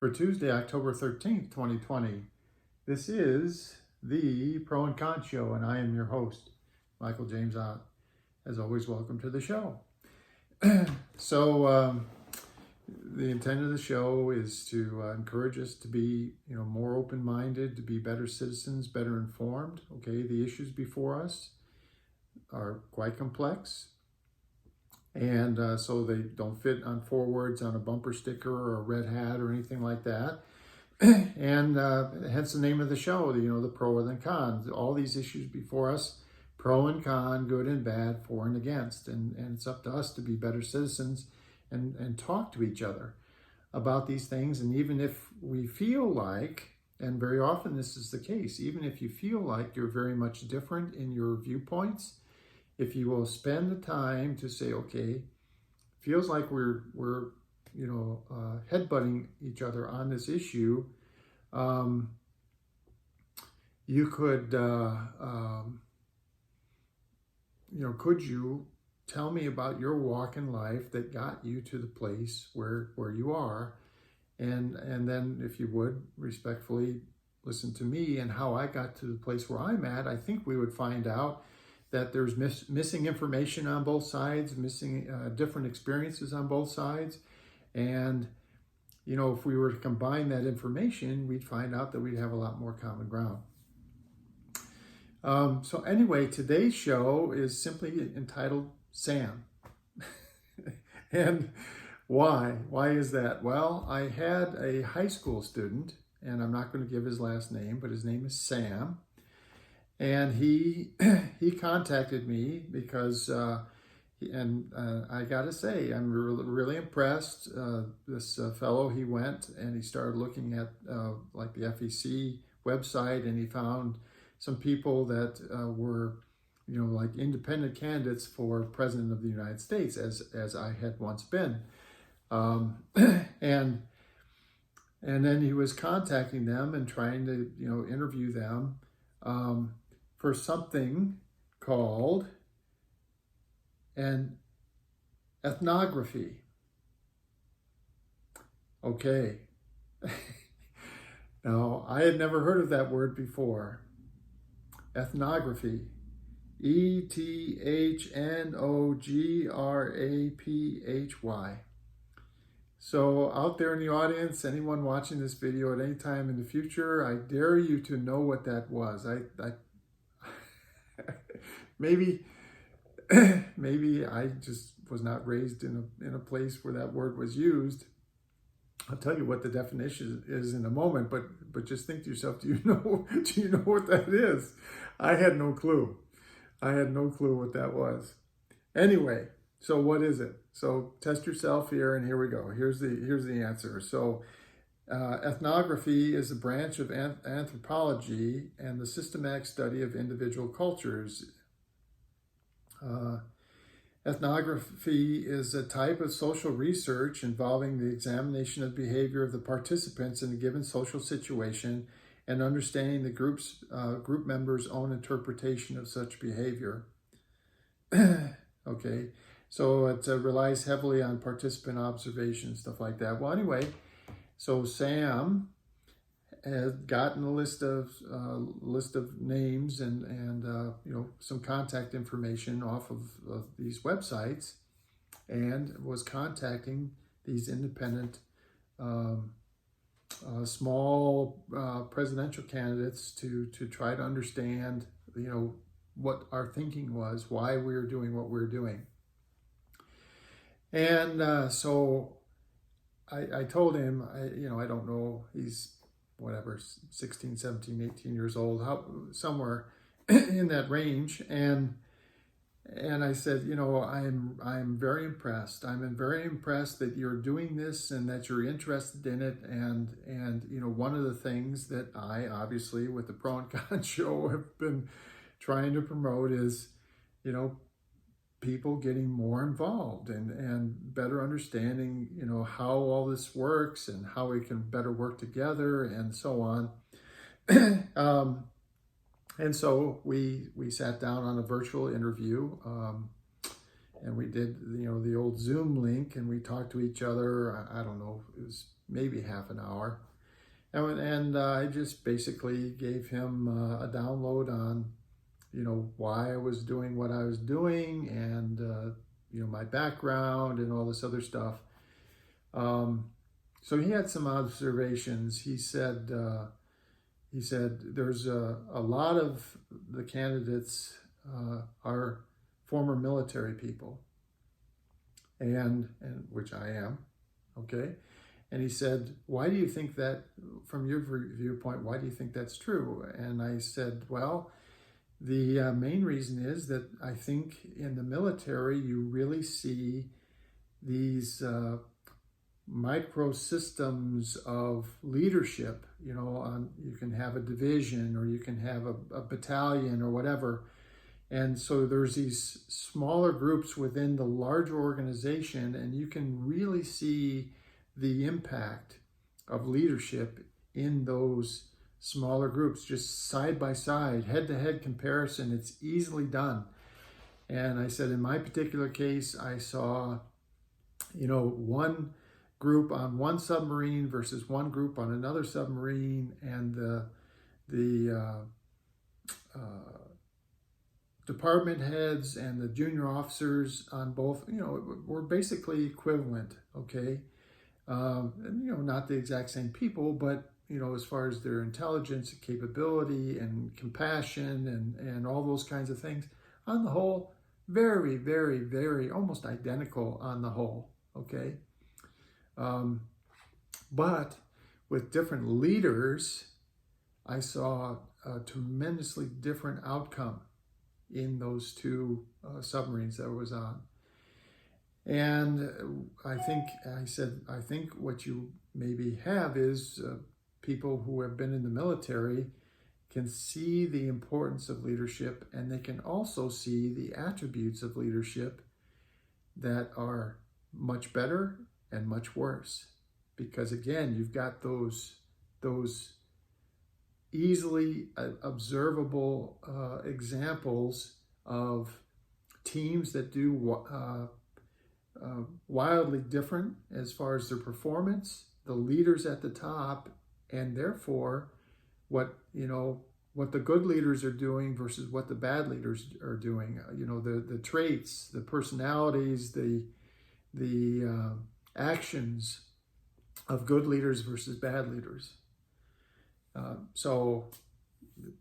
for Tuesday, October 13th, 2020. This is the Pro and Con Show, and I am your host, Michael James Ott. As always, welcome to the show. The intent of the show is to encourage us to be, more open-minded, to be better citizens, better informed. Okay, the issues before us are quite complex, and so they don't fit on 4 words on a bumper sticker or a red hat or anything like that. And hence the name of the show, the pro and the con. All these issues before us, pro and con, good and bad, for and against. And it's up to us to be better citizens and talk to each other about these things. And even if we feel like, and very often this is the case, even if you feel like you're very much different in your viewpoints, if you will spend the time to say, okay, feels like we're headbutting each other on this issue, you could, could you tell me about your walk in life that got you to the place where you are, and then if you would respectfully listen to me and how I got to the place where I'm at. I think we would find out that there's missing information on both sides, missing different experiences on both sides. And, if we were to combine that information, we'd find out that we'd have a lot more common ground. So anyway, today's show is simply entitled Sam. And why? Why is that? Well, I had a high school student, and I'm not going to give his last name, but his name is Sam. And he contacted me because, I got to say, I'm really impressed. This fellow, he went and he started looking at like the FEC website, and he found some people that were, like independent candidates for President of the United States, as I had once been. And then he was contacting them and trying to, interview them for something called an ethnography. Okay. Now, I had never heard of that word before. Ethnography. ethnography. So out there in the audience, anyone watching this video at any time in the future, I dare you to know what that was. I maybe I just was not raised in a place where that word was used. I'll tell you what the definition is in a moment, but just think to yourself, do you know what that is? I had no clue. I had no clue what that was. Anyway, so what is it? So test yourself here, and here we go. Here's the answer. So ethnography is a branch of anthropology and the systematic study of individual cultures. Ethnography is a type of social research involving the examination of behavior of the participants in a given social situation and understanding the group members' own interpretation of such behavior. Okay, so it relies heavily on participant observation, stuff like that. Well, anyway, so Sam has gotten a list of names and some contact information off of these websites, and was contacting these independent small presidential candidates to try to understand what our thinking was, why we were doing what we were doing. And so I told him, I don't know, he's whatever, 16, 17, 18 years old, somewhere in that range. And I said, I'm very impressed. I'm very impressed that you're doing this and that you're interested in it. And one of the things that I, obviously, with the Pro and Con Show, have been trying to promote is, people getting more involved and better understanding, how all this works and how we can better work together and so on. And so we sat down on a virtual interview, and we did, the old Zoom link, and we talked to each other. I don't know, it was maybe half an hour. And I just basically gave him a download on, why I was doing what I was doing, and, my background and all this other stuff. So he had some observations. He said there's a lot of the candidates are former military people, and which I am, okay? And he said, why do you think that, from your viewpoint, why do you think that's true? And I said, well, the main reason is that I think in the military, you really see these micro systems of leadership. You can have a division, or you can have a battalion or whatever. And so there's these smaller groups within the larger organization, and you can really see the impact of leadership in those smaller groups, just side by side, head-to-head comparison. It's easily done. And I said, in my particular case, I saw, one group on one submarine versus one group on another submarine, and the department heads and the junior officers on both, were basically equivalent, okay? Not the exact same people, but, as far as their intelligence and capability and compassion and all those kinds of things, on the whole, very, very, very almost identical on the whole, okay? But with different leaders, I saw a tremendously different outcome in those two submarines that I was on. And I think what you maybe have is people who have been in the military can see the importance of leadership, and they can also see the attributes of leadership that are much better and much worse. Because again, you've got those easily observable examples of teams that do wildly different as far as their performance, the leaders at the top, and therefore what the good leaders are doing versus what the bad leaders are doing. The traits, the personalities, the actions of good leaders versus bad leaders. So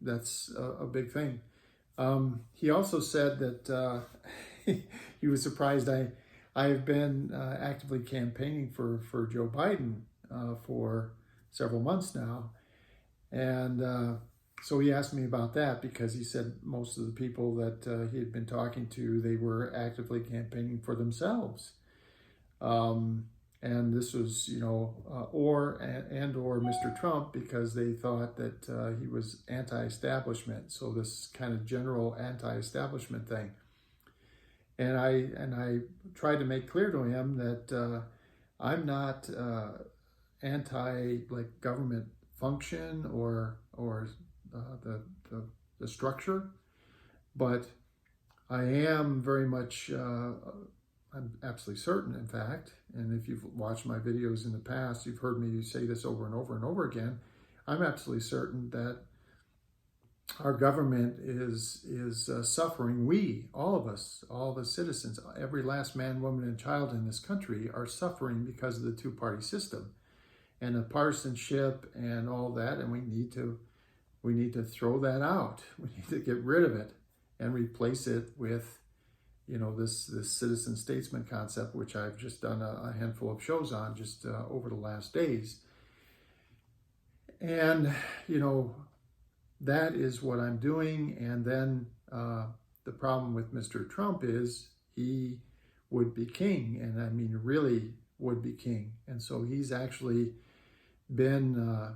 that's a big thing. He also said that he was surprised I have been actively campaigning for Joe Biden for several months now. And so he asked me about that, because he said most of the people that he had been talking to, they were actively campaigning for themselves. And this was, or Mr. Trump, because they thought that he was anti-establishment. So this kind of general anti-establishment thing. And I tried to make clear to him that I'm not anti government function or the structure, but I am very much. I'm absolutely certain, in fact, and if you've watched my videos in the past, you've heard me say this over and over and over again. I'm absolutely certain that our government is suffering. We, all of us, all the citizens, every last man, woman, and child in this country are suffering because of the two-party system and the partisanship and all that. And we need to throw that out. We need to get rid of it and replace it with, this citizen statesman concept, which I've just done a handful of shows on just over the last days. And, that is what I'm doing. And then the problem with Mr. Trump is he would be king, and I mean really would be king. And so he's actually been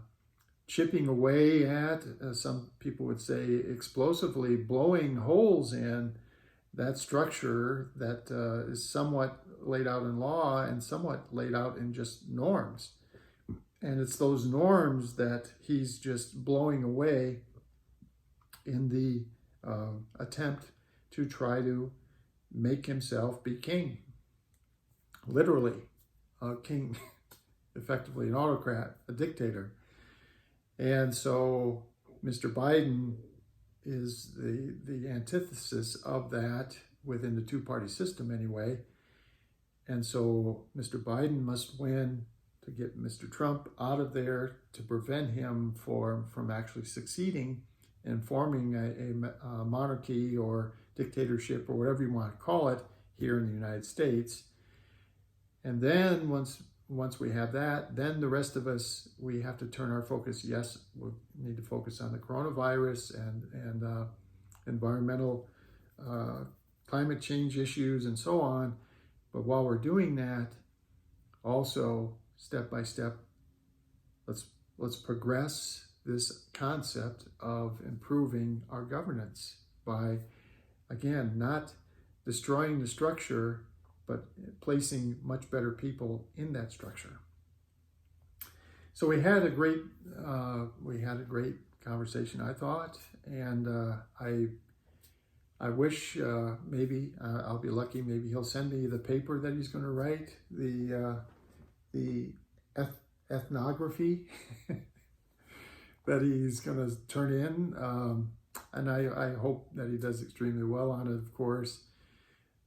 chipping away at, some people would say explosively, blowing holes in that structure that is somewhat laid out in law and somewhat laid out in just norms. And it's those norms that he's just blowing away in the attempt to try to make himself be king. Literally, a king, effectively an autocrat, a dictator. And so Mr. Biden is the antithesis of that within the two-party system anyway. And so Mr. Biden must win to get Mr. Trump out of there, to prevent him from actually succeeding and forming a monarchy or dictatorship or whatever you want to call it here in the United States. And then once we have that, then the rest of us, we have to turn our focus. Yes, we need to focus on the coronavirus and environmental climate change issues and so on. But while we're doing that, also step by step, let's progress this concept of improving our governance by, again, not destroying the structure, but placing much better people in that structure. So we had a great conversation, I thought, and I wish maybe I'll be lucky. Maybe he'll send me the paper that he's going to write, the ethnography that he's going to turn in, and I hope that he does extremely well on it, of course.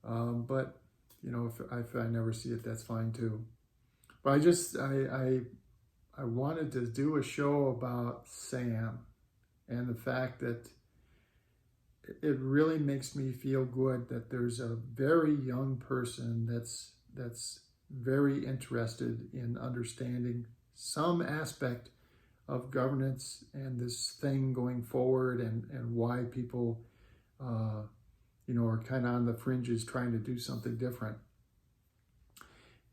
But you know, if I never see it, that's fine too. But I wanted to do a show about Sam and the fact that it really makes me feel good that there's a very young person that's very interested in understanding some aspect of governance and this thing going forward, and why people are kind of on the fringes trying to do something different.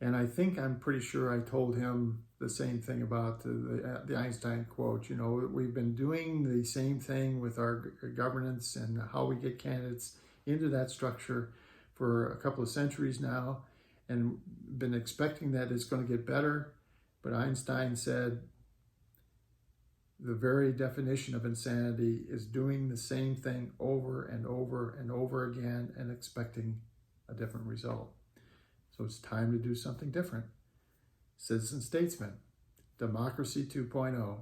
And I'm pretty sure I told him the same thing about the Einstein quote. You know, we've been doing the same thing with our governance and how we get candidates into that structure for a couple of centuries now, and been expecting that it's going to get better. But Einstein said the very definition of insanity is doing the same thing over and over and over again and expecting a different result. So it's time to do something different. Citizen Statesman, Democracy 2.0.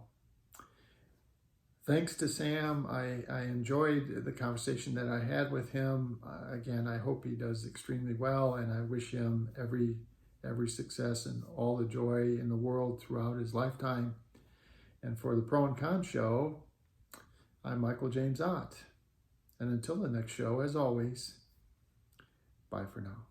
Thanks to Sam. I enjoyed the conversation that I had with him. Again, I hope he does extremely well, and I wish him every success and all the joy in the world throughout his lifetime. And for the Pro and Con Show, I'm Michael James Ott. And until the next show, as always, bye for now.